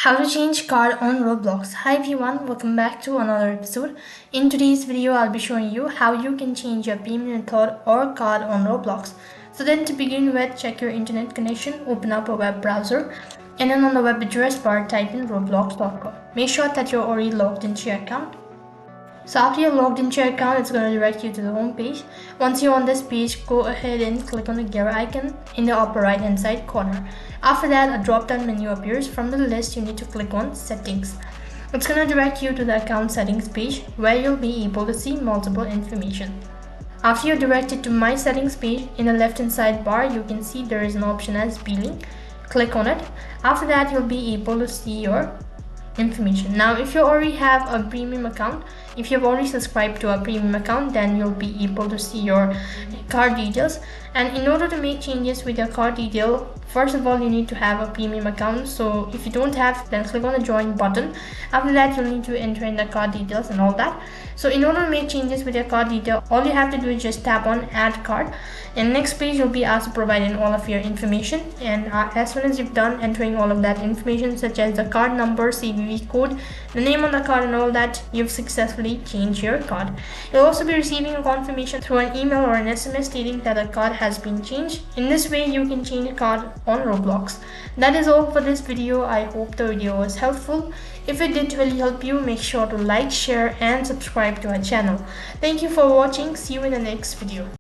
How to change card on Roblox. Hi everyone, welcome back to another episode. In today's video, I'll be showing you how you can change your payment method or card on Roblox. So then to begin with, check your internet connection, open up a web browser, and then on the web address bar, type in roblox.com. Make sure that you're already logged into your account. So after you're logged into your account, it's going to direct you to the home page. Once you're on this page, go ahead and click on the gear icon in the upper right hand side corner. After that, a drop down menu appears. From the list, you need to click on settings. It's going to direct you to the account settings page where you'll be able to see multiple information. After you're directed to my settings page, in the left hand side bar, you can see there is an option as billing. Click on it. After that, you'll be able to see your information. Now if you already have a premium account, if you've already subscribed to a premium account, then you'll be able to see your card details. And in order to make changes with your card detail, first of all you need to have a premium account. So if you don't have, then click on the join button. After that, you'll need to enter in the card details and all that. So in order to make changes with your card detail, all you have to do is just tap on add card, and next page you'll be asked to provide in all of your information. And as soon as you've done entering all of that information, such as the card number, CVV code, the name on the card and all that, you've successfully changed your card. You'll also be receiving a confirmation through an email or an SMS stating that the card has been changed. In this way you can change a card on Roblox. That is all for this video. I hope the video was helpful. If it did really help you, make sure to like, share and subscribe to our channel. Thank you for watching. See you in the next video.